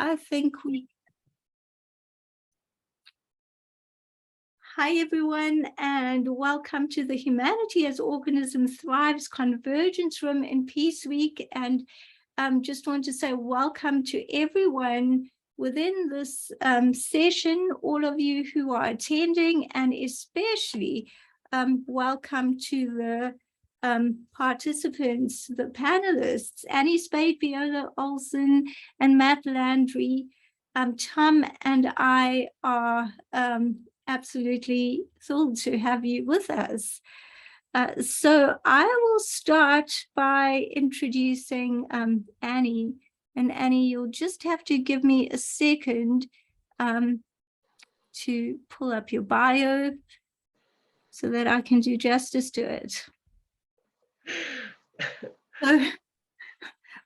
I think Hi everyone, and welcome to the Humanity as Organism Thrives Convergence Room in Peace Week. And just want to say welcome to everyone within this session, all of you who are attending, and especially welcome to the participants, the panelists, Annie Spade, Viola, Olsen, and Matt Landry. Tom and I are absolutely thrilled to have you with us. So I will start by introducing Annie. And Annie, you'll just have to give me a second to pull up your bio so that I can do justice to it. So,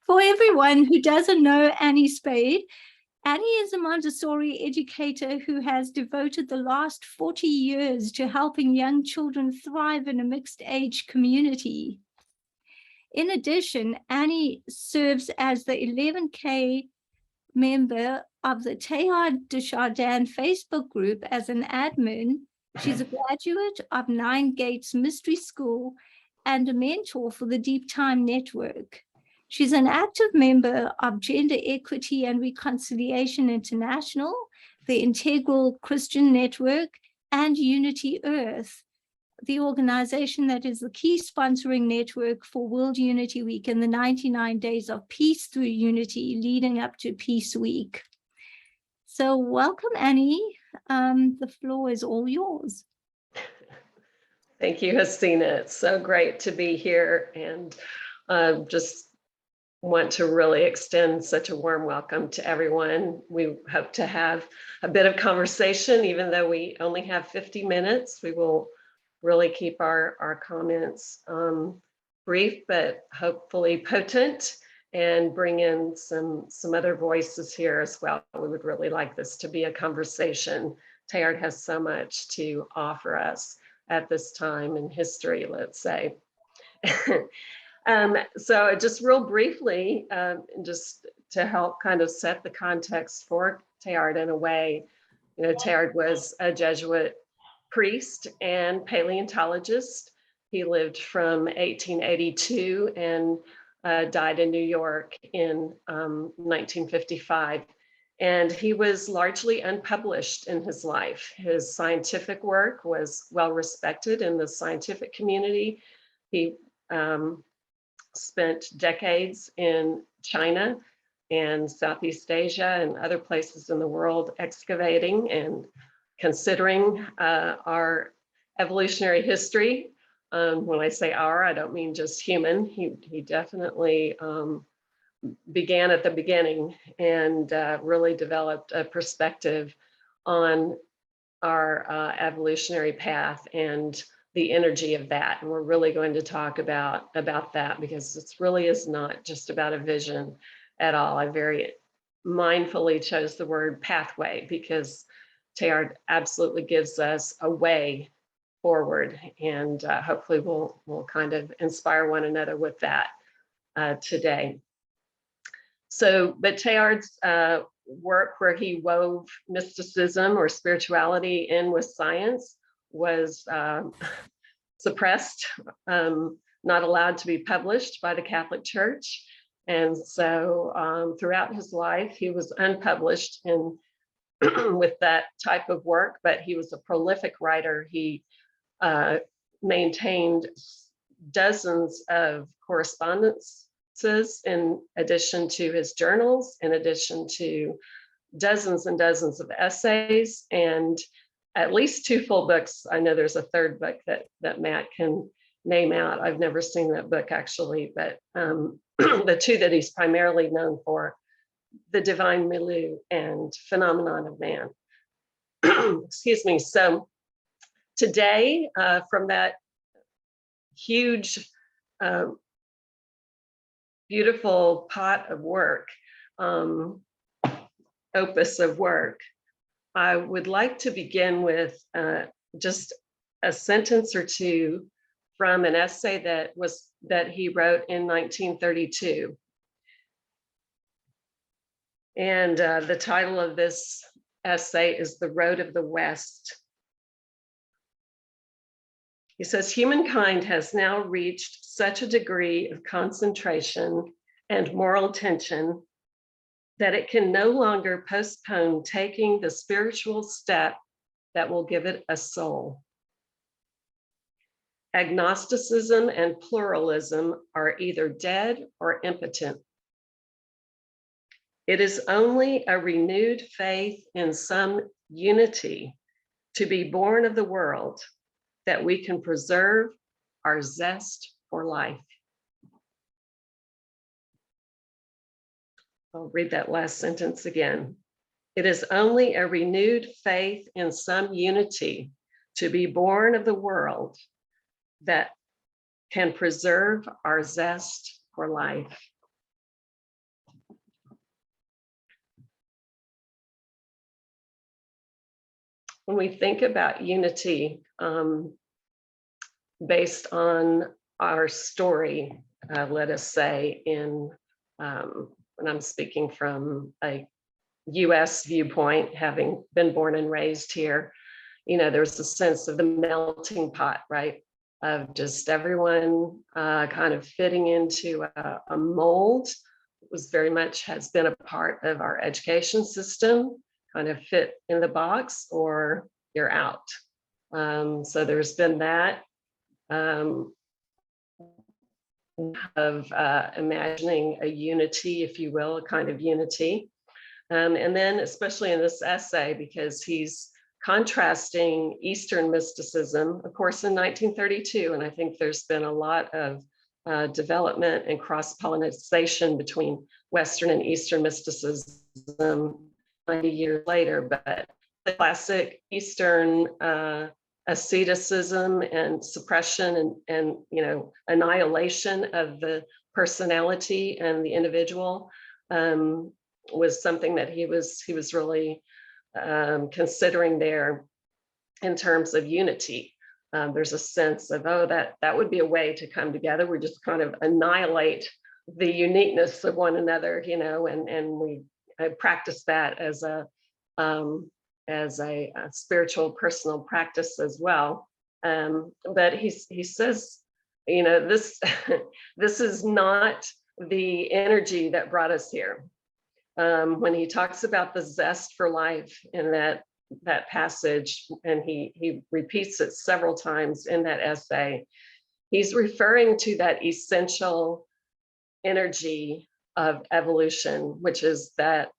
for everyone who doesn't know Annie Spade, Annie is a Montessori educator who has devoted the last 40 years to helping young children thrive in a mixed-age community. In addition, Annie serves as the 11K member of the Teilhard de Chardin Facebook group as an admin. She's a graduate of Nine Gates Mystery School and a mentor for the Deep Time Network. She's an active member of Gender Equity and Reconciliation International, the Integral Christian Network, and Unity Earth, the organization that is the key sponsoring network for World Unity Week and the 99 Days of Peace through Unity leading up to Peace Week. So welcome, Annie. The floor is all yours. Thank you, Hasina. It's so great to be here, and just want to really extend such a warm welcome to everyone. We hope to have a bit of conversation, even though we only have 50 minutes. We will really keep our comments brief, but hopefully potent, and bring in some other voices here as well. We would really like this to be a conversation. Teilhard has so much to offer us at this time in history, let's say. So just real briefly, just to help kind of set the context for Teilhard in a way, Teilhard was a Jesuit priest and paleontologist. He lived from 1882 and died in New York in 1955. And he was largely unpublished in his life. His scientific work was well respected in the scientific community. He spent decades in China and Southeast Asia and other places in the world excavating and considering our evolutionary history. When I say our, I don't mean just human. He definitely began at the beginning and really developed a perspective on our evolutionary path and the energy of that. And we're really going to talk about that, because it really is not just about a vision at all. I very mindfully chose the word pathway, because Teilhard absolutely gives us a way forward, and hopefully we'll kind of inspire one another with that today. So, but Teilhard's work, where he wove mysticism or spirituality in with science, was suppressed, not allowed to be published by the Catholic Church. And so throughout his life, he was unpublished in with that type of work, but he was a prolific writer. He maintained dozens of correspondences in addition to his journals, in addition to dozens and dozens of essays, and at least 2 full books. I know there's a third book that Matt can name out. I've never seen that book actually, but the 2 that he's primarily known for, The Divine Milieu and Phenomenon of Man. Excuse me. So today, from that huge, beautiful pot of work, opus of work, I would like to begin with just a sentence or 2 from an essay that he wrote in 1932. And the title of this essay is The Road of the West. He says, humankind has now reached such a degree of concentration and moral tension that it can no longer postpone taking the spiritual step that will give it a soul. Agnosticism and pluralism are either dead or impotent. It is only a renewed faith in some unity to be born of the world that we can preserve our zest for life. I'll read that last sentence again. It is only a renewed faith in some unity to be born of the world that can preserve our zest for life. When we think about unity, based on our story, let us say, in when I'm speaking from a US viewpoint, having been born and raised here, you know, there's a sense of the melting pot, right? Of just everyone kind of fitting into a mold. It was very much has been a part of our education system, kind of fit in the box or you're out. So there's been that of imagining a unity, if you will, a kind of unity. And then especially in this essay, because he's contrasting Eastern mysticism, of course, in 1932, and I think there's been a lot of development and cross-pollination between Western and Eastern mysticism 90 years later, but the classic Eastern asceticism and suppression and you know, annihilation of the personality and the individual was something that he was really considering there in terms of unity. There's a sense of, oh, that would be a way to come together. We just kind of annihilate the uniqueness of one another, you know, and I practice that as a spiritual personal practice as well. But he says, you know, this this is not the energy that brought us here. When he talks about the zest for life in that passage, and he repeats it several times in that essay, he's referring to that essential energy of evolution, which is that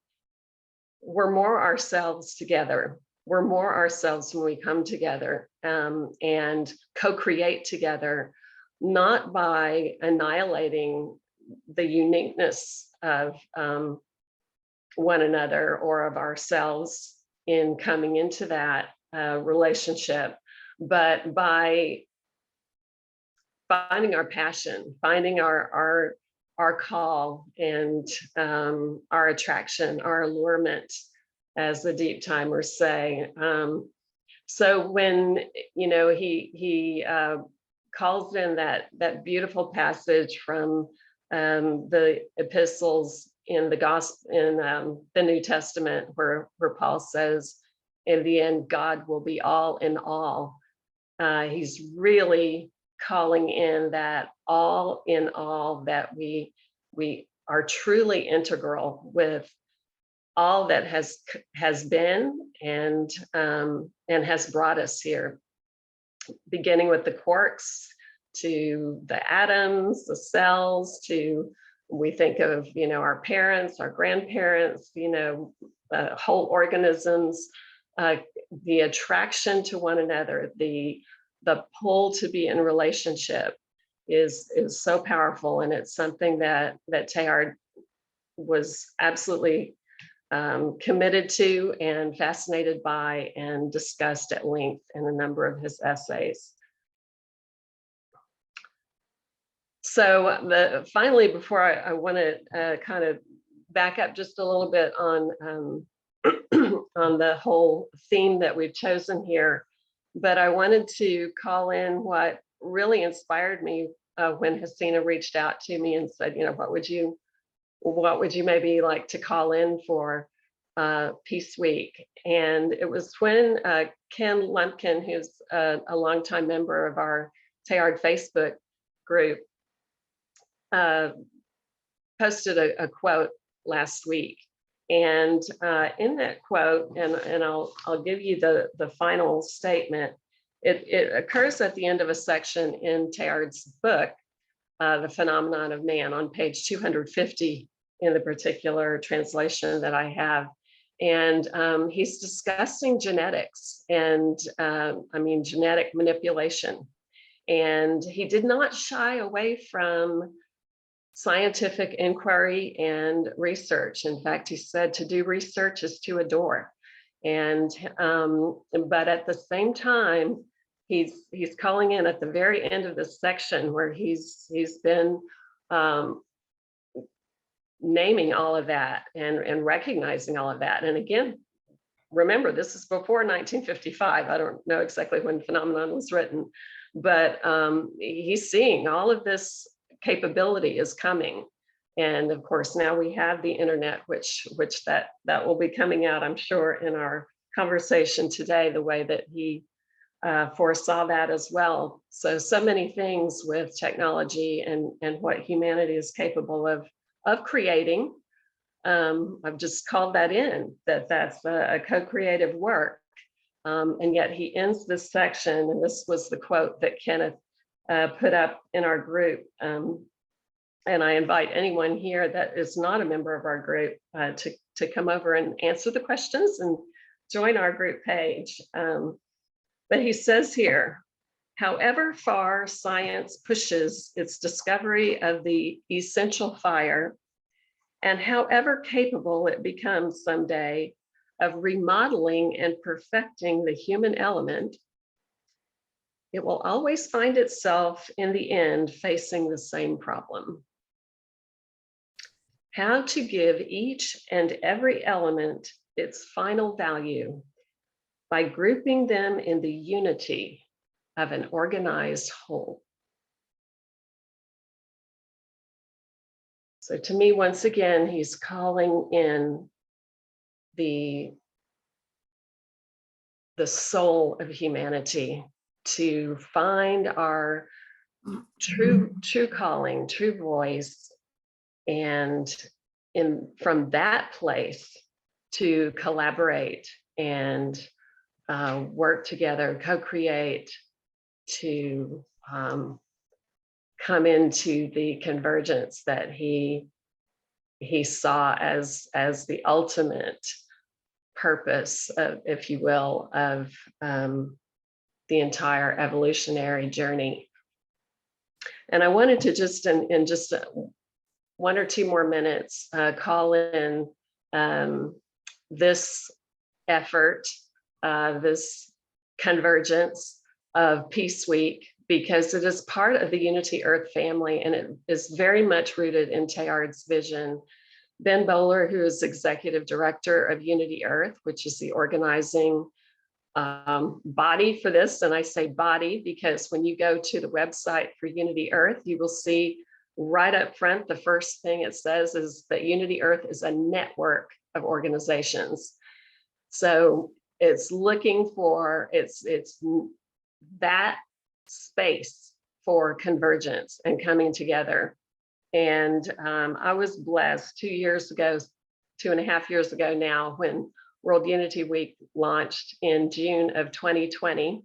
we're more ourselves together. We're more ourselves when we come together and co-create together, not by annihilating the uniqueness of one another or of ourselves in coming into that relationship, but by finding our passion, finding our call and our attraction, our allurement, as the deep timers say. So when, you know, he calls in that beautiful passage from the epistles in the gospel in the New Testament, where Paul says, in the end, God will be all in all. He's really calling in that all in all, that we are truly integral with all that has been and has brought us here, beginning with the quarks to the atoms, the cells, to we think of, you know, our parents, our grandparents, you know, whole organisms, the attraction to one another, the pull to be in relationship is so powerful, and it's something that Teilhard was absolutely committed to and fascinated by and discussed at length in a number of his essays. So finally, before I want to kind of back up just a little bit on on the whole theme that we've chosen here, but I wanted to call in what really inspired me when Hasina reached out to me and said, you know, what would you what would you maybe like to call in for Peace Week? And it was when Ken Lumpkin, who's a longtime member of our Teilhard Facebook group, posted a quote last week. And in that quote, and I'll give you the final statement, it occurs at the end of a section in Teilhard's book, The Phenomenon of Man, on page 250 in the particular translation that I have. And he's discussing genetics and genetic manipulation. And he did not shy away from scientific inquiry and research. In fact, he said to do research is to adore. And but at the same time, he's calling in at the very end of this section where he's been naming all of that and recognizing all of that. And again, remember, this is before 1955. I don't know exactly when Phenomenon was written, but he's seeing all of this capability is coming. And of course, now we have the internet, which that will be coming out, I'm sure, in our conversation today, the way that he foresaw that as well. So many things with technology and what humanity is capable of creating. I've just called that in, that's a co-creative work. And yet he ends this section, and this was the quote that Kenneth put up in our group. And I invite anyone here that is not a member of our group to come over and answer the questions and join our group page. But he says here, however far science pushes its discovery of the essential fire, and however capable it becomes someday of remodeling and perfecting the human element, it will always find itself in the end facing the same problem. How to give each and every element its final value by grouping them in the unity of an organized whole. So to me, once again, he's calling in the soul of humanity to find our true calling, true voice, and from that place to collaborate and work together, co-create, to come into the convergence that he saw as the ultimate purpose, if you will, of the entire evolutionary journey. And I wanted to just in just 1 or 2 more minutes call in this effort, this convergence of Peace Week, because it is part of the Unity Earth family, and it is very much rooted in Teilhard's vision. Ben Bowler, who is executive director of Unity Earth, which is the organizing body for this, and I say body because when you go to the website for Unity Earth, you will see right up front, the first thing it says is that Unity Earth is a network of organizations. So it's looking for, it's that space for convergence and coming together. And I was blessed 2 years ago, 2.5 years ago now, when World Unity Week launched in June of 2020.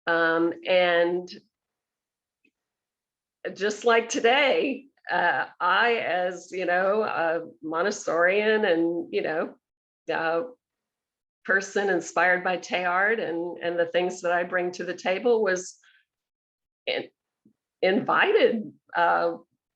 And just like today, I, as a Montessorian and person inspired by Teilhard and the things that I bring to the table, was invited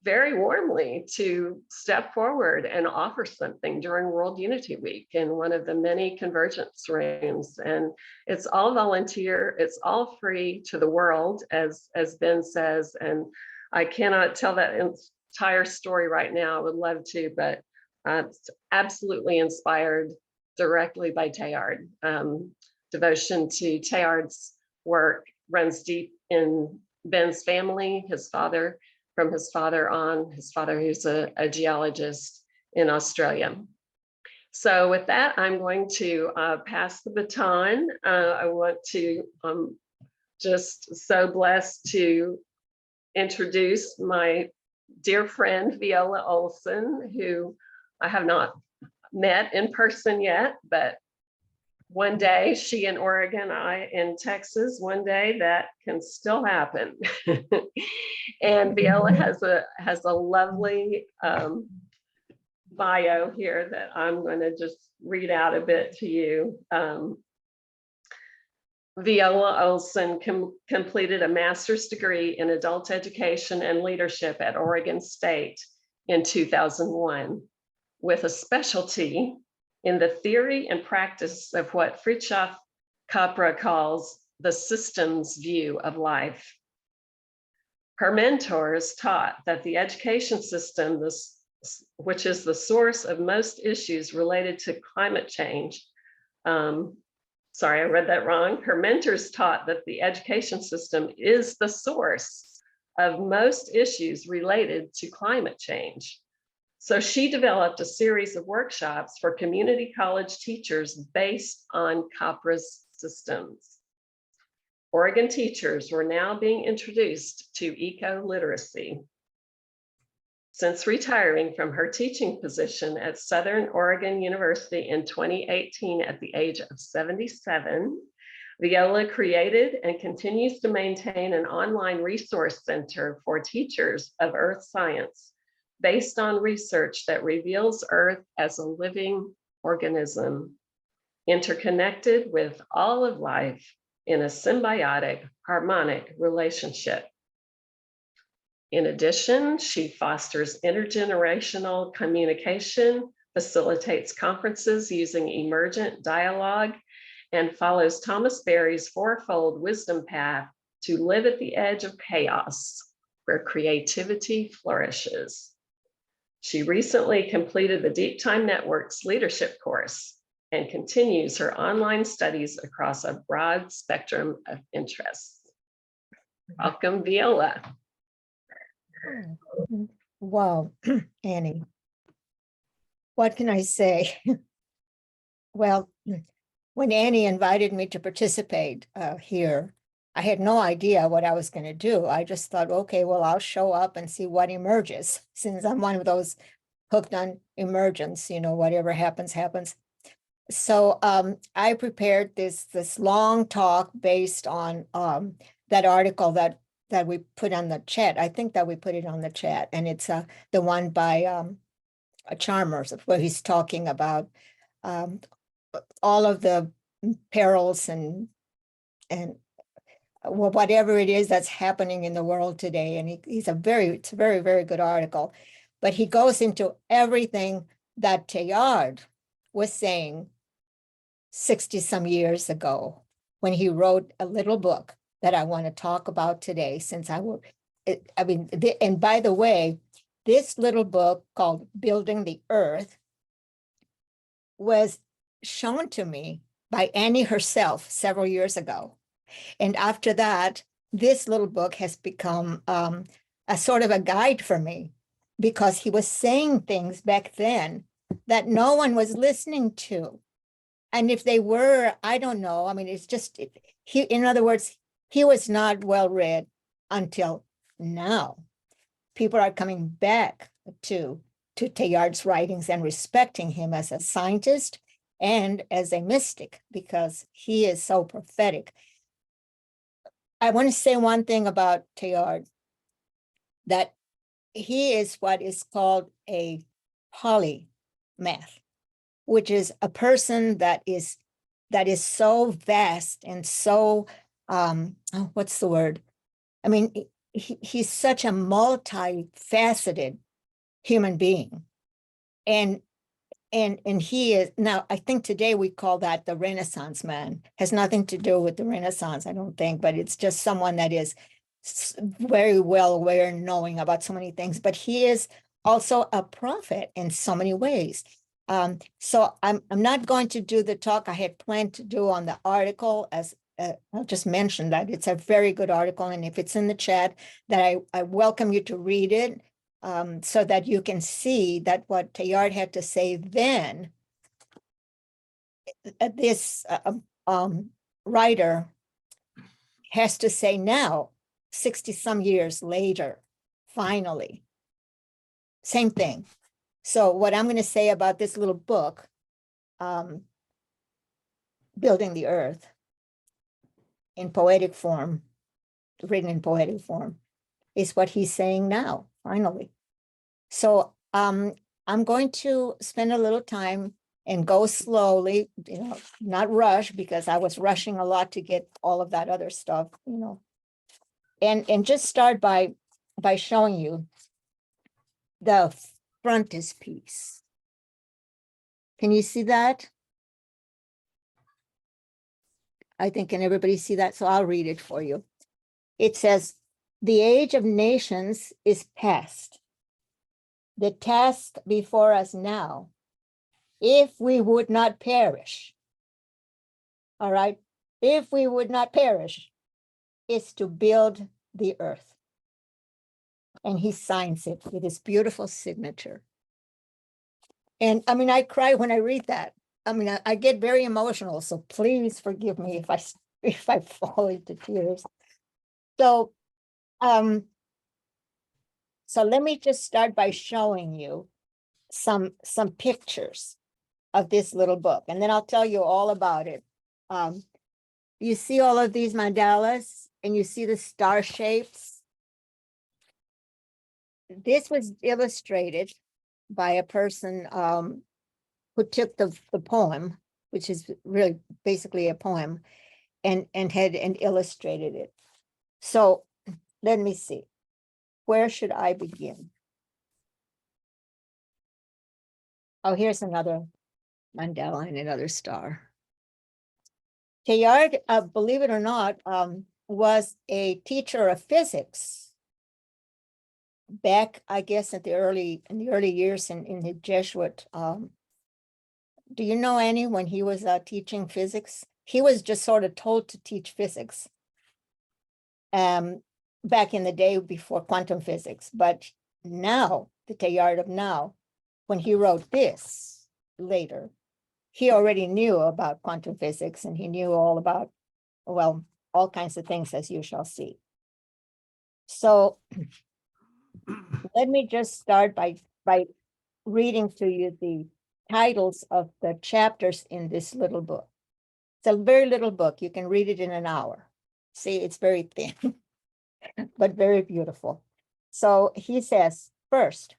very warmly to step forward and offer something during World Unity Week in one of the many convergence rooms. And it's all volunteer, it's all free to the world, as Ben says. And I cannot tell that entire story right now. I would love to, but it's absolutely inspired directly by Teilhard. Devotion to Teilhard's work runs deep in Ben's family, his father, from his father on, his father who's a geologist, in Australia. So with that, I'm going to pass the baton. I want to just so blessed to introduce my dear friend, Viola Olsen, who I have not met in person yet, but one day, she in Oregon, I in Texas, one day that can still happen. And Viola has a lovely bio here that I'm going to just read out a bit to you. Viola Olsen completed a master's degree in adult education and leadership at Oregon State in 2001, with a specialty in the theory and practice of what Fritjof Capra calls the systems view of life. Her mentors taught that the education system, which is the source of most issues related to climate change, sorry, I read that wrong. Her mentors taught that the education system is the source of most issues related to climate change. So she developed a series of workshops for community college teachers based on Capra's systems. Oregon teachers were now being introduced to eco-literacy. Since retiring from her teaching position at Southern Oregon University in 2018 at the age of 77, Viola created and continues to maintain an online resource center for teachers of earth science based on research that reveals Earth as a living organism, interconnected with all of life in a symbiotic, harmonic relationship. In addition, she fosters intergenerational communication, facilitates conferences using emergent dialogue, and follows Thomas Berry's fourfold wisdom path to live at the edge of chaos, where creativity flourishes. She recently completed the Deep Time Network's leadership course and continues her online studies across a broad spectrum of interests. Welcome, Viola. Wow, Annie. What can I say? Well, when Annie invited me to participate here, I had no idea what I was going to do. I just thought, okay, well, I'll show up and see what emerges, since I'm one of those hooked on emergence, you know, whatever happens, happens. So I prepared this long talk based on that article that we put on the chat. I think that we put it on the chat, and it's the one by Chalmers, where he's talking about all of the perils and whatever it is that's happening in the world today. And it's a very, very good article. But he goes into everything that Teilhard was saying 60 some years ago when he wrote a little book that I want to talk about today, since and by the way, this little book called Building the Earth was shown to me by Annie herself several years ago. And after that, this little book has become a sort of a guide for me, because he was saying things back then that no one was listening to. And if they were, I don't know. I mean, it's just, in other words, he was not well read until now. People are coming back to Teilhard's writings and respecting him as a scientist and as a mystic, because he is so prophetic. I want to say one thing about Teilhard, that he is what is called a polymath, which is a person that is so vast and so, what's the word? I mean, he's such a multifaceted human being. And he is, now I think today we call that the Renaissance man. Has nothing to do with the Renaissance, I don't think, but it's just someone that is very well aware and knowing about so many things. But he is also a prophet in so many ways. So I'm not going to do the talk I had planned to do on the article, as I'll just mention that it's a very good article. And if it's in the chat, that I welcome you to read it. so that you can see that what Teilhard had to say then, this writer has to say now, 60 some years later, finally. Same thing. So what I'm going to say about this little book, Building the Earth, in poetic form, written in poetic form, is what he's saying now, finally. So I'm going to spend a little time and go slowly, not rush, because I was rushing a lot to get all of that other stuff, and just start by showing you the frontispiece. Can you see that? I think, can everybody see that? So I'll read it for you. It says, "The age of nations is past. The task before us now, if we would not perish," all right, "if we would not perish, is to build the earth." And he signs it with his beautiful signature. And I mean, I cry when I read that. I mean, I get very emotional, so please forgive me if I fall into tears. So, so let me just start by showing you some pictures of this little book, and then I'll tell you all about it. You see all of these mandalas, and you see the star shapes. This was illustrated by a person who took the poem, which is really basically a poem, and illustrated it. So let me see. Where should I begin? Oh, here's another mandala and another star. Teilhard, believe it or not, was a teacher of physics back, I guess, in the early years in the Jesuit. Do you know, Annie, when he was teaching physics? He was just sort of told to teach physics back in the day before quantum physics. But now, the Teilhard of now, when he wrote this later, he already knew about quantum physics, and he knew all about, well, all kinds of things, as you shall see. So let me just start by reading to you the titles of the chapters in this little book. It's a very little book. You can read it in an hour. See, it's very thin, but very beautiful. So he says, first,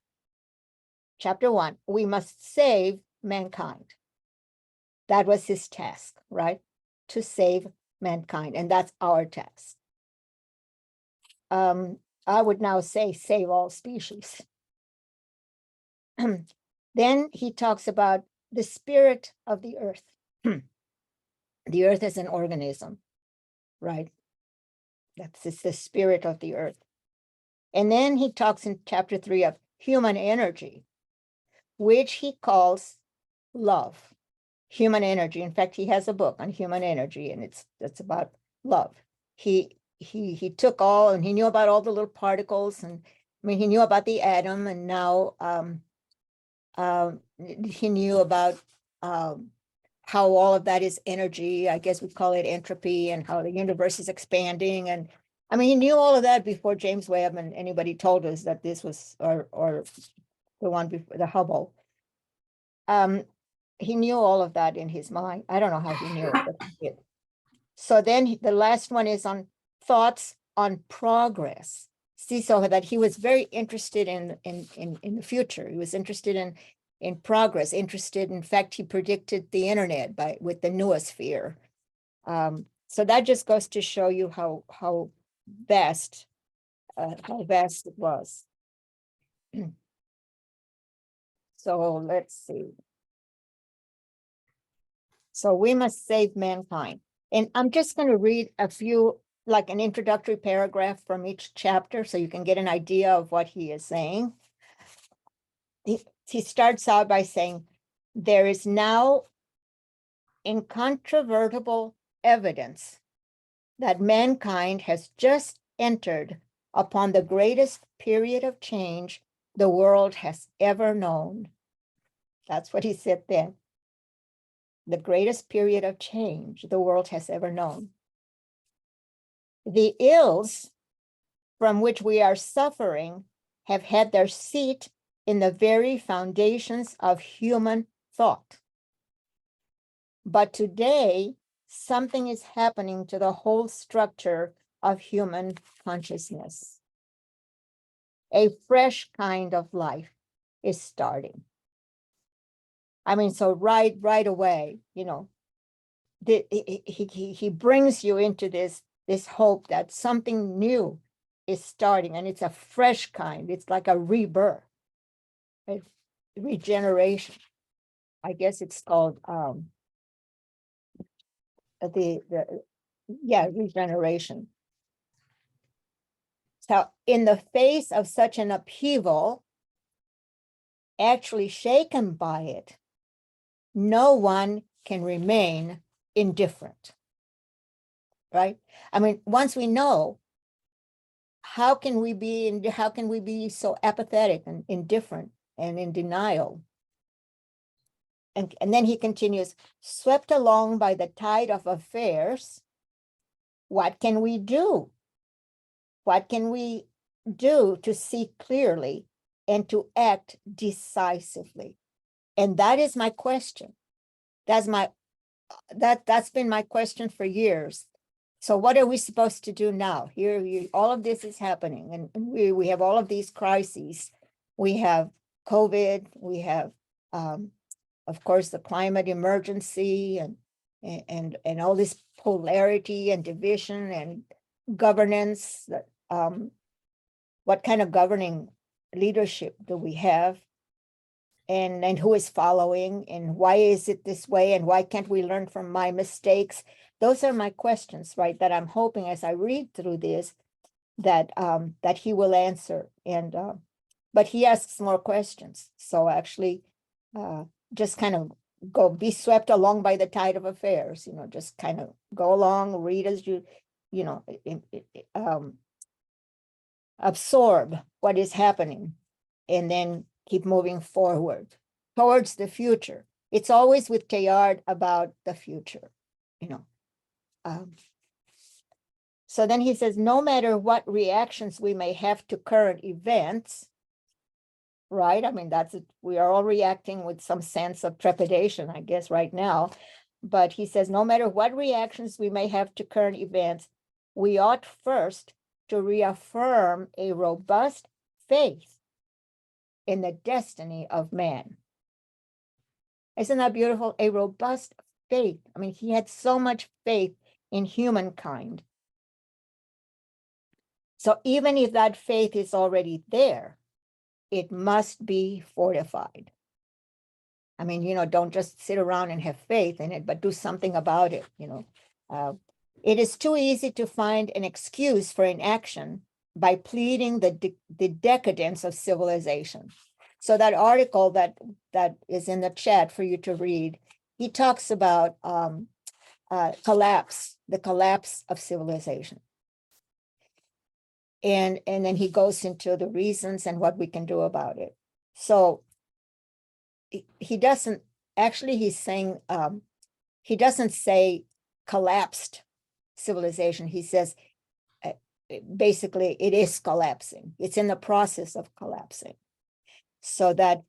chapter 1, we must save mankind. That was his task, right? To save mankind, and that's our task. I would now say save all species. Then he talks about the spirit of the earth. The earth is an organism, right? That's the spirit of the earth. And then he talks in chapter 3 of human energy, which he calls love. Human energy. In fact, he has a book on human energy, and it's about love. He took all, and he knew about all the little particles, and I mean, he knew about the atom, and now he knew about how all of that is energy. I guess we call it entropy, and how the universe is expanding. And I mean, he knew all of that before James Webb and anybody told us that this was, or the one before, the Hubble. He knew all of that in his mind. I don't know how he knew it, but he did. So then the last one is on thoughts on progress. See, so that he was very interested in the future. He was interested in progress, interested. In fact, he predicted the internet with the Noosphere. So that just goes to show you how vast it was. So let's see. So we must save mankind. And I'm just going to read a few, like an introductory paragraph from each chapter, so you can get an idea of what he is saying. He starts out by saying, there is now incontrovertible evidence that mankind has just entered upon the greatest period of change the world has ever known. That's what he said then. The greatest period of change the world has ever known. The ills from which we are suffering have had their seat in the very foundations of human thought. But today, something is happening to the whole structure of human consciousness. A fresh kind of life is starting. I mean, so right away, you know, he brings you into this hope that something new is starting, and it's a fresh kind. It's like a rebirth, a regeneration. I guess it's called regeneration. So in the face of such an upheaval, actually shaken by it, no one can remain indifferent, right? I mean, once we know, how can we be so apathetic and indifferent and in denial? And then he continues, swept along by the tide of affairs, what can we do? What can we do to see clearly and to act decisively? And that is my question. That's been my question for years. So what are we supposed to do now? Here, all of this is happening, and we have all of these crises. We have COVID. We have, of course, the climate emergency, and all this polarity and division and governance. What kind of governing leadership do we have? And who is following, and why is it this way, and why can't we learn from my mistakes? Those are my questions, right, that I'm hoping as I read through this that he will answer. And but he asks more questions. So actually just kind of be swept along by the tide of affairs, you know, just kind of go along, read as you know, absorb what is happening, and then keep moving forward towards the future. It's always with Teilhard about the future, you know. So then he says, no matter what reactions we may have to current events, right? I mean, we are all reacting with some sense of trepidation, I guess, right now. But he says, no matter what reactions we may have to current events, we ought first to reaffirm a robust faith in the destiny of man. Isn't that beautiful? A robust faith. I mean, he had so much faith in humankind. So even if that faith is already there, it must be fortified. I mean, you know, don't just sit around and have faith in it, but do something about it, you know. It is too easy to find an excuse for inaction by pleading the decadence of civilization. So that article that is in the chat for you to read, he talks about the collapse of civilization. And then he goes into the reasons and what we can do about it. So he doesn't, actually he's saying, he doesn't say collapsed civilization. He says, basically it is collapsing. It's in the process of collapsing, so that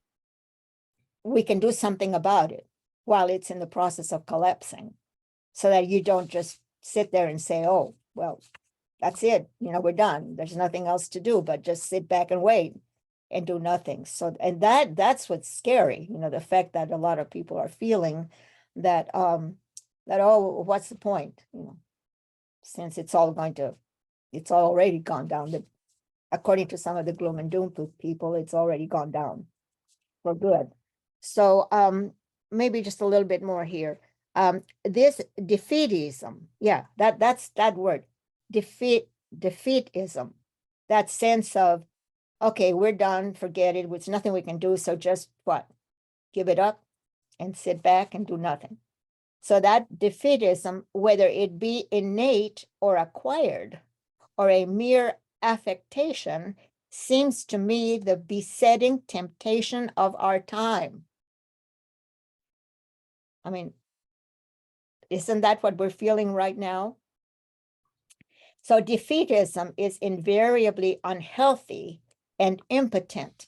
we can do something about it while it's in the process of collapsing, so that you don't just sit there and say, oh, well, that's it, you know, we're done. There's nothing else to do but just sit back and wait and do nothing. So, and that's what's scary, you know, the fact that a lot of people are feeling that, oh, what's the point, you know, since it's already gone down. According to some of the gloom and doom people, it's already gone down for good. So maybe just a little bit more here. This defeatism, yeah, that's that word, defeatism, that sense of, okay, we're done, forget it, there's nothing we can do, so just what? Give it up and sit back and do nothing. So that defeatism, whether it be innate or acquired, or a mere affectation, seems to me the besetting temptation of our time. I mean, isn't that what we're feeling right now? So defeatism is invariably unhealthy and impotent.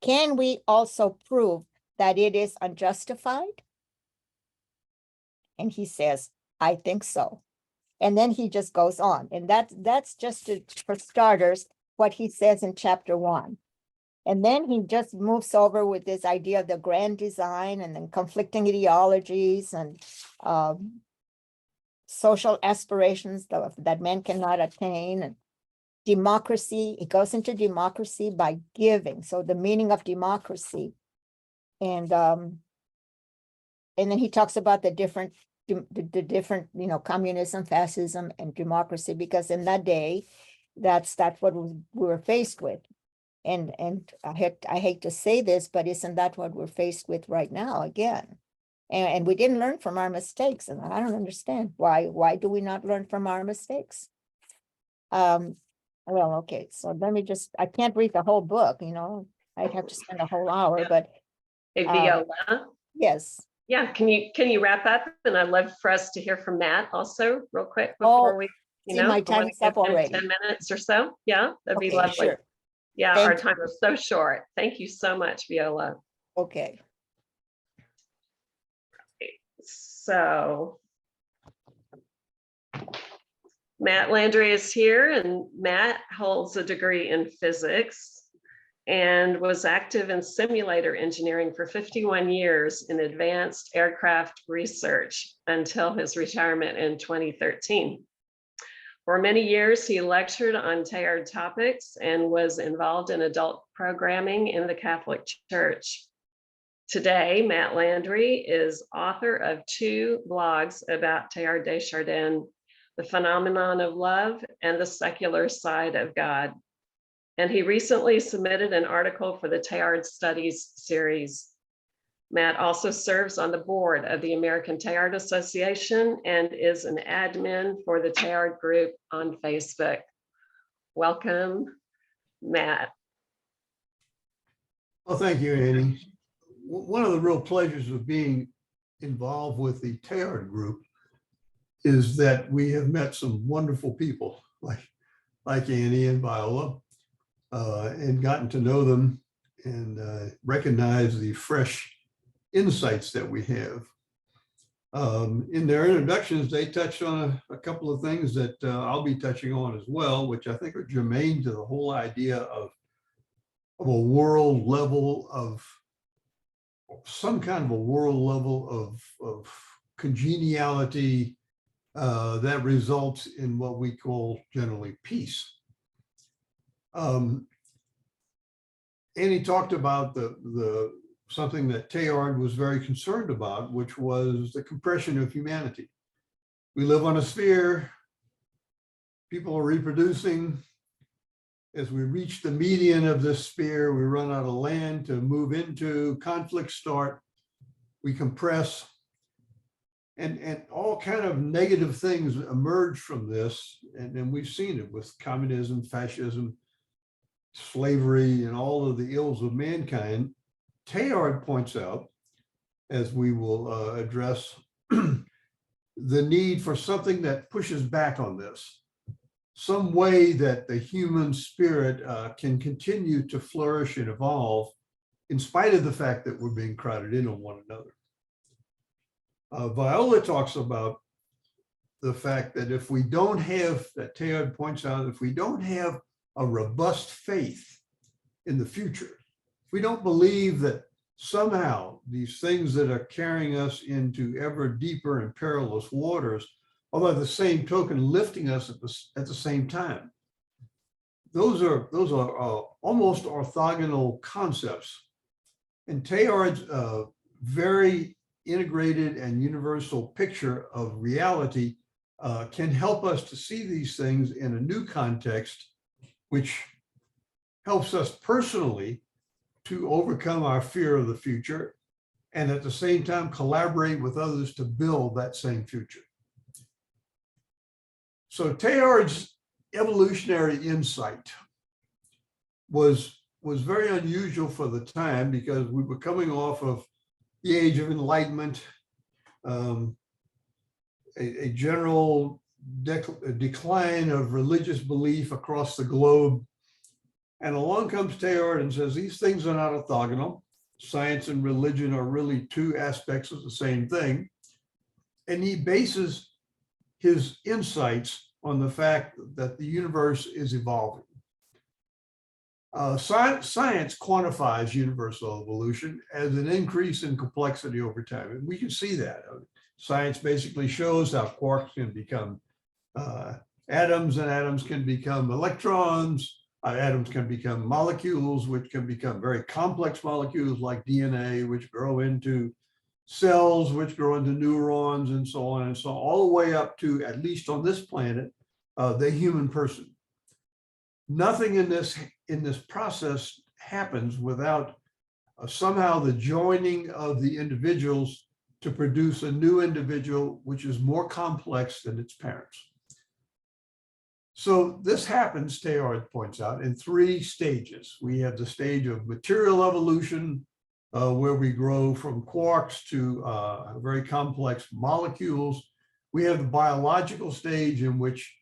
Can we also prove that it is unjustified? And he says, I think so. And then he just goes on. And that's just for starters, what he says in chapter 1. And then he just moves over with this idea of the grand design and then conflicting ideologies and social aspirations that men cannot attain, and democracy. It goes into democracy by giving. So the meaning of democracy. And then he talks about the different, communism, fascism, and democracy, because in that day, that's what we were faced with. And I hate to say this, but isn't that what we're faced with right now again? And we didn't learn from our mistakes, and I don't understand why do we not learn from our mistakes? Well, okay, so let me I can't read the whole book, I'd have to spend a whole hour, but Hey, Viola. yes. Yeah, can you wrap up? And I'd love for us to hear from Matt also real quick before we, my time is up already. 10 minutes or so. Yeah, that'd be Okay, lovely. sure. Yeah, Thank our time is so short. Thank you so much, Viola. Okay. So Matt Landry is here, and Matt holds a degree in physics and was active in simulator engineering for 51 years in advanced aircraft research until his retirement in 2013. For many years, he lectured on Teilhard topics and was involved in adult programming in the Catholic Church. Today, Matt Landry is author of 2 blogs about Teilhard de Chardin, The Phenomenon of Love and the Secular Side of God. And he recently submitted an article for the Teilhard Studies series. Matt also serves on the board of the American Teilhard Association and is an admin for the Teilhard group on Facebook. Welcome, Matt. Well, thank you, Annie. One of the real pleasures of being involved with the Teilhard group is that we have met some wonderful people like Annie and Viola, and gotten to know them and recognize the fresh insights that we have. In their introductions, they touched on a couple of things that I'll be touching on as well, which I think are germane to the whole idea of a world level of some kind of a world level of congeniality that results in what we call generally peace. Annie talked about the something that Teilhard was very concerned about, which was the compression of humanity. We live on a sphere, people are reproducing. As we reach the median of this sphere, we run out of land to move into, conflicts start, we compress, and all kind of negative things emerge from this. And we've seen it with communism, fascism, slavery, and all of the ills of mankind. Teilhard points out, as we will address, the need for something that pushes back on this. Some way that the human spirit can continue to flourish and evolve in spite of the fact that we're being crowded in on one another. Viola talks about the fact that if we don't have, that Teilhard points out, if we don't have a robust faith in the future, if we don't believe that somehow these things that are carrying us into ever deeper and perilous waters are by the same token lifting us at the same time. Those are almost orthogonal concepts. And Teilhard's very integrated and universal picture of reality can help us to see these things in a new context, which helps us personally to overcome our fear of the future and at the same time collaborate with others to build that same future. So Teilhard's evolutionary insight was very unusual for the time because we were coming off of the Age of Enlightenment, a general decline of religious belief across the globe. And along comes Teilhard and says, these things are not orthogonal. Science and religion are really two aspects of the same thing. And he bases his insights on the fact that the universe is evolving. Science quantifies universal evolution as an increase in complexity over time. And we can see that. Science basically shows how quarks can become atoms, and atoms can become electrons. Atoms can become molecules, which can become very complex molecules like DNA, which grow into cells, which grow into neurons, and so on and so on, all the way up to, at least on this planet, the human person. Nothing in this process happens without somehow the joining of the individuals to produce a new individual, which is more complex than its parents. So this happens, Teilhard points out, in 3 stages. We have the stage of material evolution, where we grow from quarks to very complex molecules. We have the biological stage in which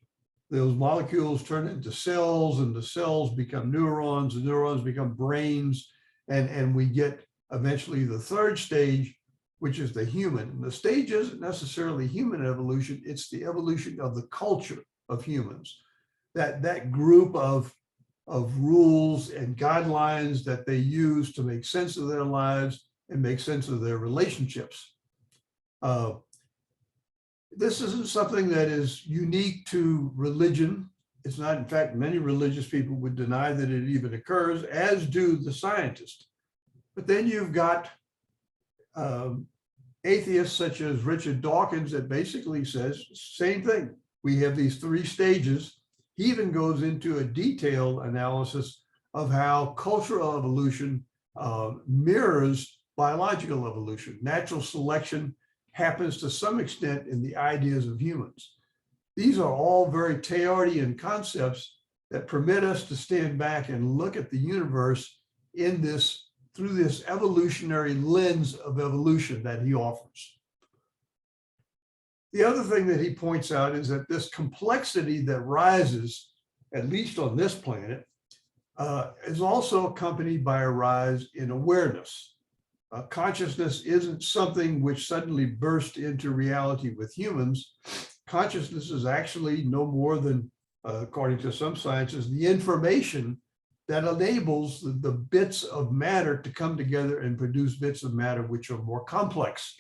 those molecules turn into cells, and the cells become neurons, and neurons become brains, and we get eventually the 3rd stage, which is the human. And the stage isn't necessarily human evolution, it's the evolution of the culture of humans. That group of rules and guidelines that they use to make sense of their lives and make sense of their relationships. This isn't something that is unique to religion. It's not, in fact, many religious people would deny that it even occurs, as do the scientists. But then you've got atheists such as Richard Dawkins that basically says same thing. We have these 3 stages. He even goes into a detailed analysis of how cultural evolution mirrors biological evolution. Natural selection happens to some extent in the ideas of humans. These are all very Teilhardian concepts that permit us to stand back and look at the universe through this evolutionary lens of evolution that he offers. The other thing that he points out is that this complexity that rises, at least on this planet, is also accompanied by a rise in awareness. Consciousness isn't something which suddenly burst into reality with humans. Consciousness is actually no more than, according to some sciences, the information that enables the bits of matter to come together and produce bits of matter which are more complex.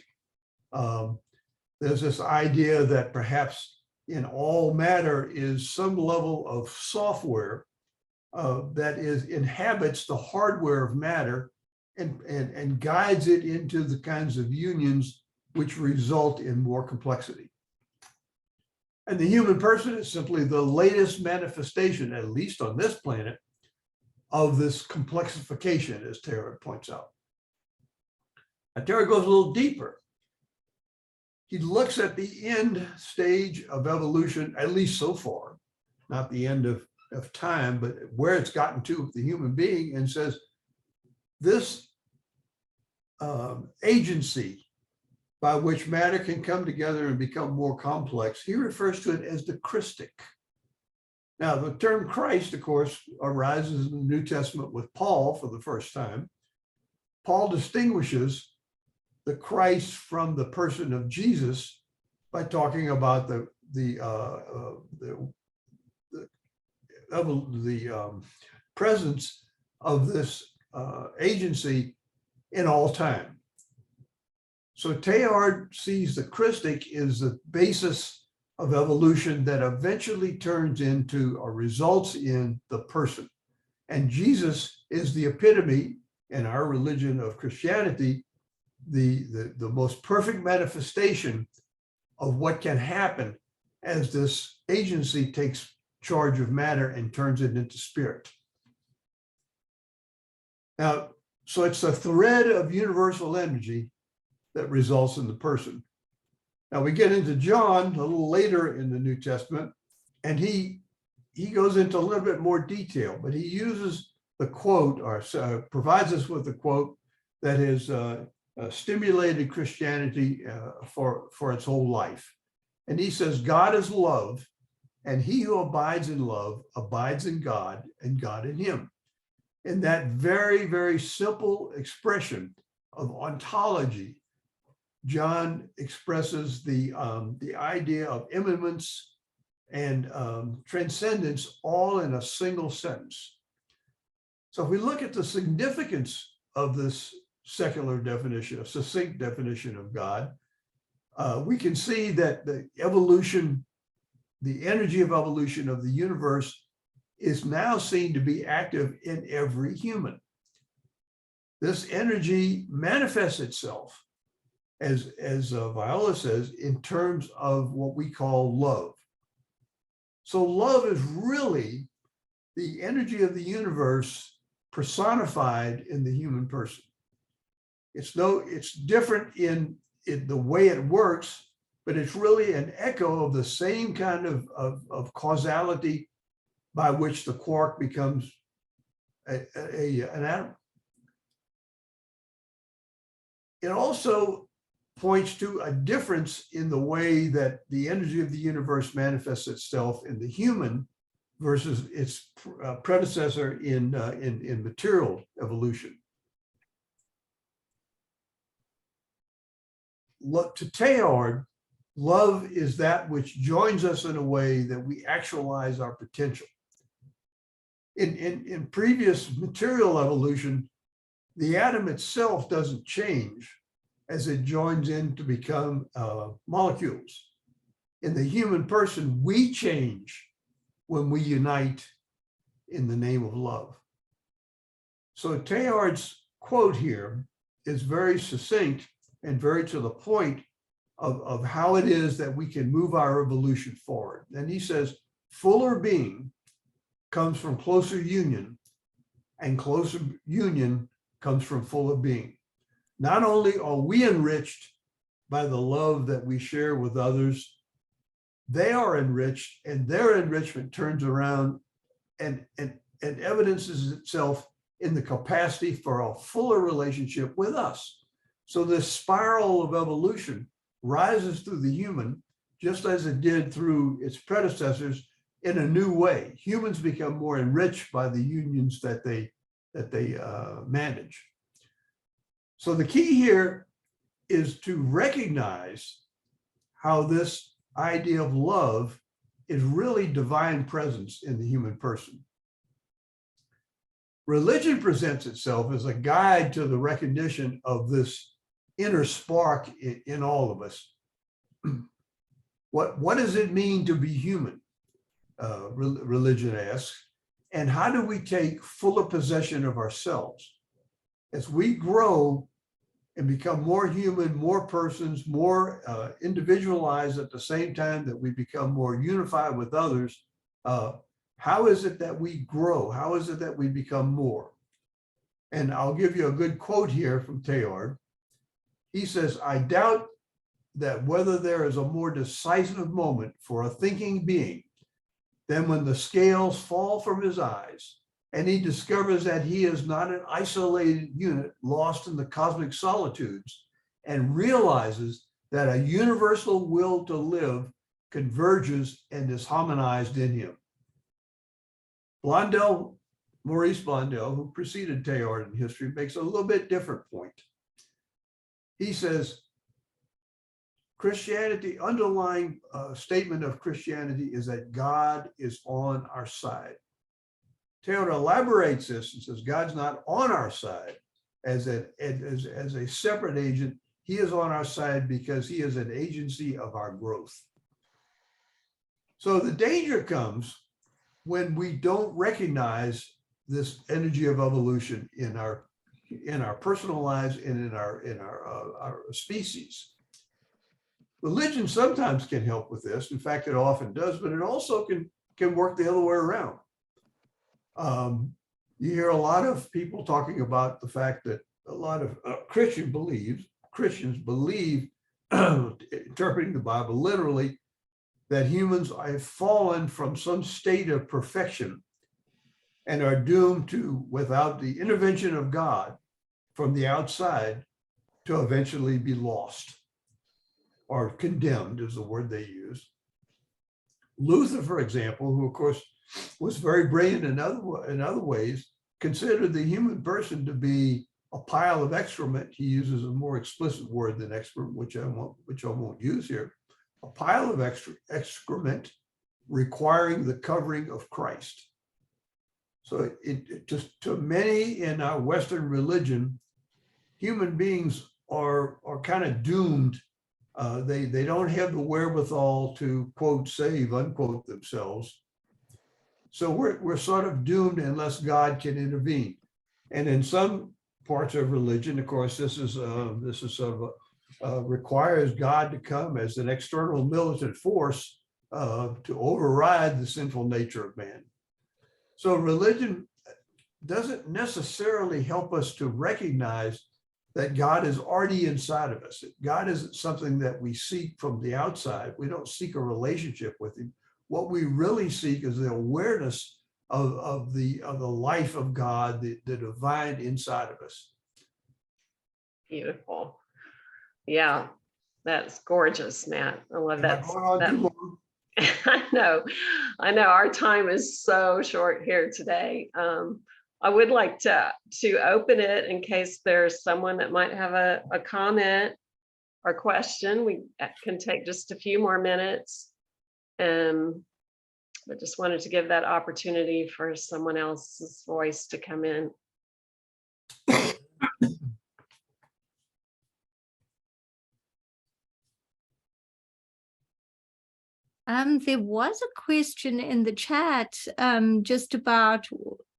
There's this idea that perhaps in all matter is some level of software that inhabits the hardware of matter and guides it into the kinds of unions which result in more complexity. And the human person is simply the latest manifestation, at least on this planet, of this complexification, as Teilhard points out. And Teilhard goes a little deeper. He looks at the end stage of evolution, at least so far, not the end of time, but where it's gotten to with the human being, and says, this agency by which matter can come together and become more complex, he refers to it as the Christic. Now, the term Christ, of course, arises in the New Testament with Paul for the first time. Paul distinguishes the Christ from the person of Jesus by talking about the presence of this agency in all time. So Teilhard sees the Christic is the basis of evolution that eventually turns into or results in the person. And Jesus is the epitome in our religion of Christianity, the most perfect manifestation of what can happen as this agency takes charge of matter and turns it into spirit. Now, so it's a thread of universal energy that results in the person. Now we get into John a little later in the New Testament, and he goes into a little bit more detail, but he uses the quote, or provides us with the quote that has stimulated Christianity for its whole life. And he says, God is love, and he who abides in love abides in God, and God in him. In that very, very simple expression of ontology, John expresses the idea of immanence and transcendence all in a single sentence. So if we look at the significance of this secular definition, a succinct definition of God, we can see that the evolution, the energy of evolution of the universe is now seen to be active in every human. This energy manifests itself, as Viola says, in terms of what we call love. So love is really the energy of the universe personified in the human person. It's different in the way it works, but it's really an echo of the same kind of causality by which the quark becomes an atom. It also points to a difference in the way that the energy of the universe manifests itself in the human versus its predecessor in material evolution. To Teilhard, love is that which joins us in a way that we actualize our potential. In previous material evolution, the atom itself doesn't change as it joins in to become molecules. In the human person, we change when we unite in the name of love. So Teilhard's quote here is very succinct and very to the point of how it is that we can move our evolution forward. And he says, fuller being comes from closer union, and closer union comes from fuller being. Not only are we enriched by the love that we share with others, they are enriched, and their enrichment turns around and evidences itself in the capacity for a fuller relationship with us. So this spiral of evolution rises through the human, just as it did through its predecessors, in a new way. Humans become more enriched by the unions that they manage. So the key here is to recognize how this idea of love is really divine presence in the human person. Religion presents itself as a guide to the recognition of this inner spark in all of us. What does it mean to be human? Religion asks, and how do we take fuller possession of ourselves? As we grow and become more human, more persons, more individualized at the same time that we become more unified with others, how is it that we grow? How is it that we become more? And I'll give you a good quote here from Teilhard. He says, I doubt that whether there is a more decisive moment for a thinking being than when the scales fall from his eyes and he discovers that he is not an isolated unit lost in the cosmic solitudes, and realizes that a universal will to live converges and is harmonized in him. Maurice Blondel, who preceded Teilhard in history, makes a little bit different point. He says, Christianity, underlying statement of Christianity is that God is on our side. Teilhard elaborates this and says, God's not on our side as a separate agent. He is on our side because he is an agency of our growth. So the danger comes when we don't recognize this energy of evolution in our personal lives and in our species. Religion sometimes can help with this. In fact, it often does, but it also can work the other way around. You hear a lot of people talking about the fact that a lot of Christians believe, interpreting the Bible literally, that humans have fallen from some state of perfection and are doomed to, without the intervention of God from the outside, to eventually be lost or condemned is the word they use. Luther, for example, who of course was very brilliant in other ways, considered the human person to be a pile of excrement. He uses a more explicit word than excrement, which I won't use here. A pile of excrement requiring the covering of Christ. So it just, to many in our Western religion, human beings are kind of doomed. They don't have the wherewithal to, quote, save, unquote, themselves. So we're sort of doomed unless God can intervene. And in some parts of religion, of course, this is sort of requires God to come as an external militant force to override the sinful nature of man. So religion doesn't necessarily help us to recognize that God is already inside of us. God isn't something that we seek from the outside. We don't seek a relationship with him. What we really seek is the awareness of the life of God, the divine inside of us. Beautiful. Yeah, that's gorgeous, Matt. I love that. Am I going on too long? I know our time is so short here today. I would like to open it in case there's someone that might have a comment or question. We can take just a few more minutes. But just wanted to give that opportunity for someone else's voice to come in. There was a question in the chat just about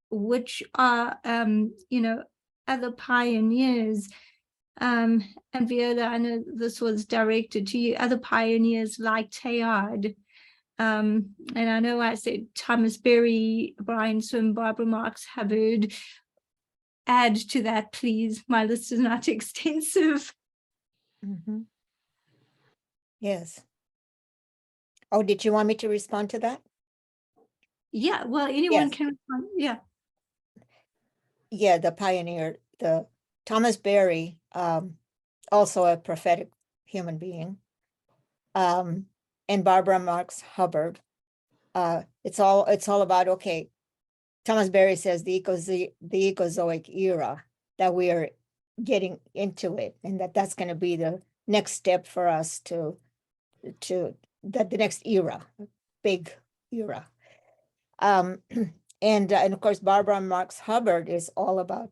which are, other pioneers. And Viola, I know this was directed to you, other pioneers like Teilhard. And I know I said Thomas Berry, Brian Swim, Barbara Marx Hubbard. Add to that, please. My list is not extensive. Mhm. Yes. Oh, did you want me to respond to that? Yeah, well, anyone Yes. can respond. Yeah. Yeah, the pioneer, the Thomas Berry, also a prophetic human being, and Barbara Marx Hubbard. It's all about, okay, Thomas Berry says the Ecozoic era, that we are getting into it, and that's going to be the next step for us to the next era, big era. And of course, Barbara Marx Hubbard is all about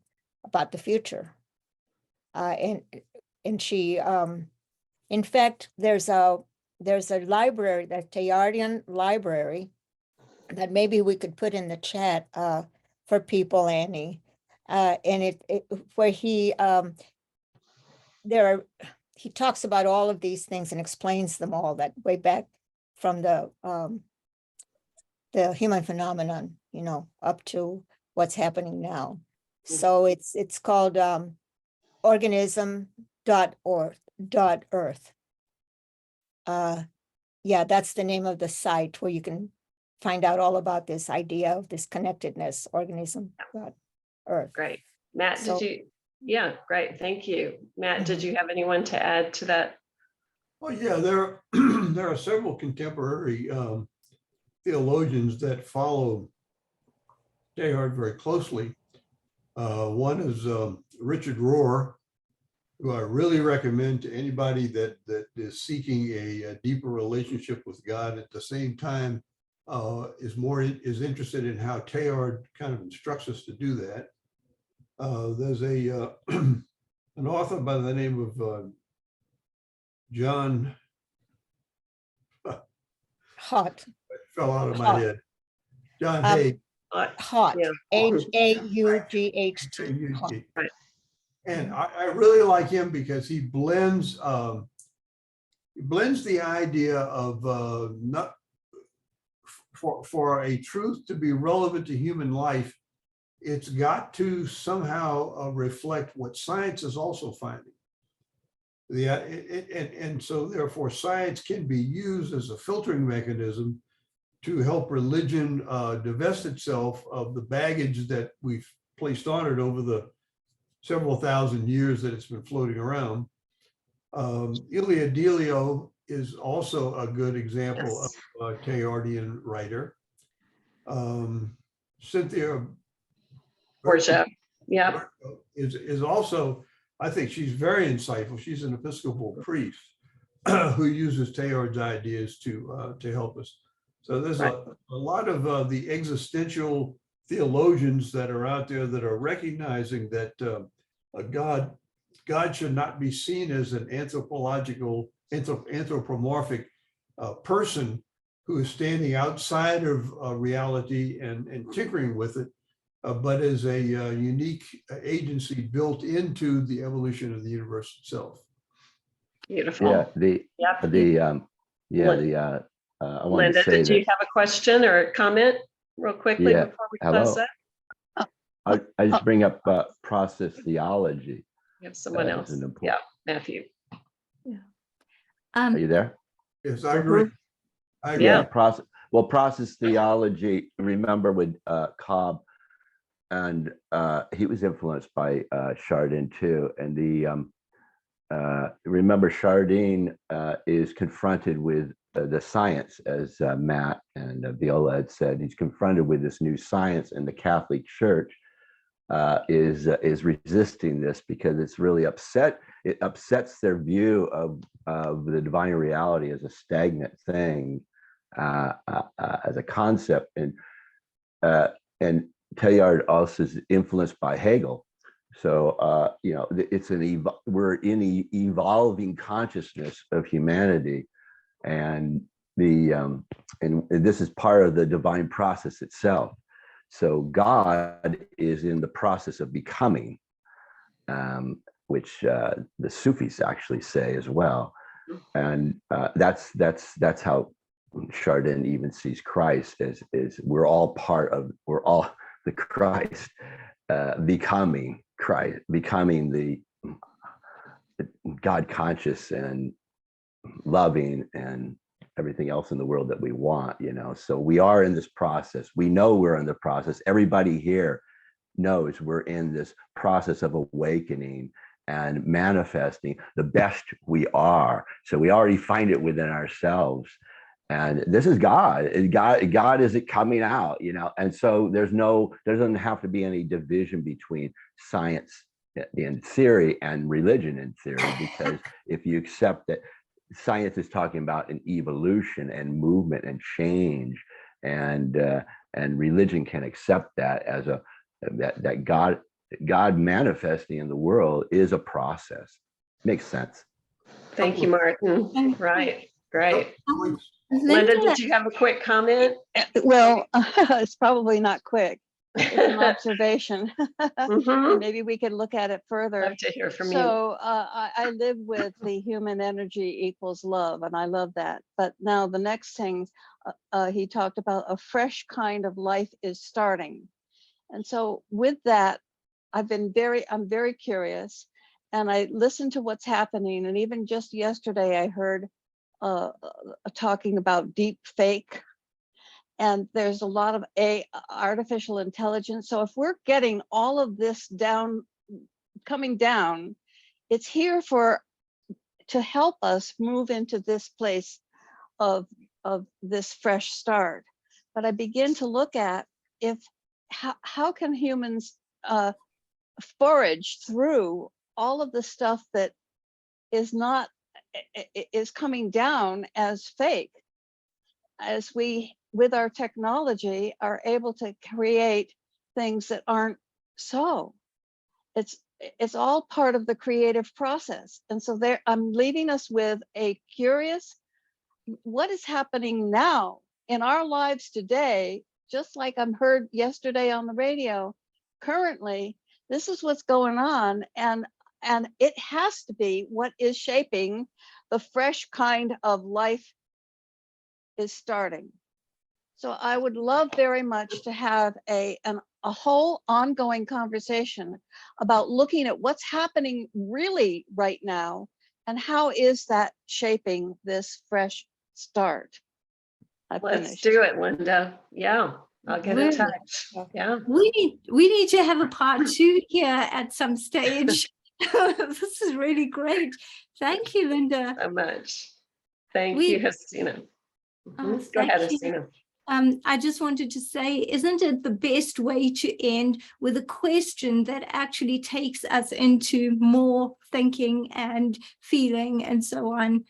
the future. And she, in fact, there's a library, the Teilhardian library, that maybe we could put in the chat for people, Annie. And it where he he talks about all of these things and explains them all, that way back from the human phenomenon, up to what's happening now. So it's called organism.earth. Yeah, that's the name of the site where you can find out all about this idea of this connectedness, organism.earth. Great. Matt, So- did you? Yeah, great. Thank you. Matt, did you have anyone to add to that? Well, yeah, there are several contemporary theologians that follow Teilhard very closely. One is Richard Rohr, who I really recommend to anybody that is seeking a deeper relationship with God, at the same time is interested in how Teilhard kind of instructs us to do that. There's an author by the name of John. Hot. Fell out of my Hot. head. John Hay. Hot. Yeah. H-A-U-G-H-T. Hot. Right. And I really like him because he blends the idea of not for a truth to be relevant to human life, it's got to somehow reflect what science is also finding. And so therefore science can be used as a filtering mechanism to help religion divest itself of the baggage that we've placed on it over the several thousand years that it's been floating around. Ilia Delio is also a good example Yes. of a Teilhardian writer. Cynthia Worship. Yeah. is also, I think she's very insightful. She's an Episcopal priest who uses Teilhard's ideas to help us. So there's Right. a lot of the existential theologians that are out there that are recognizing that God should not be seen as an anthropomorphic person who is standing outside of reality and tinkering with it, but as a unique agency built into the evolution of the universe itself. Beautiful. Yeah, I wanted Linda, to say did you that, have a question or a comment real quickly Yeah. before we Hello. close it? I just bring up process theology. We have someone That else. is an important- Yeah, Matthew. Are you there? Yes, I agree. I agree. Yeah. Process theology, remember with Cobb, and he was influenced by Chardin too. And remember Chardin is confronted with the science, as Matt and Viola had said. He's confronted with this new science, and the Catholic Church is resisting this because it's really it upsets their view of the divine reality as a stagnant thing, as a concept. And Teilhard also is influenced by Hegel. So it's we're in the evolving consciousness of humanity, and and this is part of the divine process itself. So God is in the process of becoming, which the Sufis actually say as well, and that's how Chardin even sees Christ as we're all the Christ, becoming Christ, becoming the God conscious and loving and everything else in the world that we want, so we are in this process. We know we're in the process. Everybody here knows we're in this process of awakening and manifesting the best we are. So we already find it within ourselves. And this is God. God is it coming out, and so there doesn't have to be any division between science in theory and religion in theory, because if you accept that science is talking about an evolution and movement and change, and religion can accept that as that God manifesting in the world is a process. Makes sense. Thank you, Martin. Right. Great. Linda, did you have a quick comment? Well, it's probably not quick. It's an observation. Mhm. Maybe we could look at it further. Love to hear from you. So I live with the human energy equals love, and I love that. But now the next thing, he talked about a fresh kind of life is starting. And so with that, I'm very curious, and I listen to what's happening. And even just yesterday, I heard talking about deep fake, and there's a lot of artificial intelligence. So if we're getting all of this coming down, it's here to help us move into this place of this fresh start. But I begin to look at how can humans forage through all of the stuff that is coming down as fake, as we, with our technology, are able to create things that aren't so. It's all part of the creative process. And so I'm leaving us with a curious, what is happening now in our lives today, just like I heard yesterday on the radio, currently, this is what's going on. And it has to be what is shaping the fresh kind of life is starting. So I would love very much to have a whole ongoing conversation about looking at what's happening really right now and how is that shaping this fresh start. I Let's finished. do it, Linda. Yeah, I'll get in Really? touch. Yeah. We need to have a part 2 here at some stage. This is really great. Thank you, Linda. So much. Thank We- you, Hasina. Oh, Go ahead, thank you. Hasina. I just wanted to say, isn't it the best way to end with a question that actually takes us into more thinking and feeling and so on?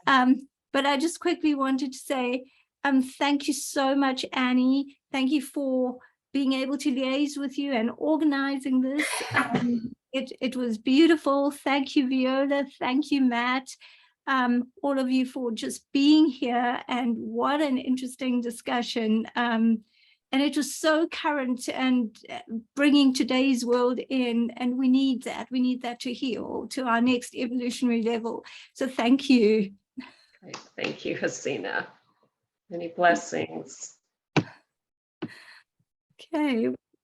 But I just quickly wanted to say, thank you so much, Annie. Thank you for being able to liaise with you and organizing this. It was beautiful. Thank you, Viola. Thank you, Matt. All of you for just being here, and what an interesting discussion. And it was so current and bringing today's world in, and we need that to heal to our next evolutionary level. So thank you. Great. Thank you, Hasina. Many blessings. Okay.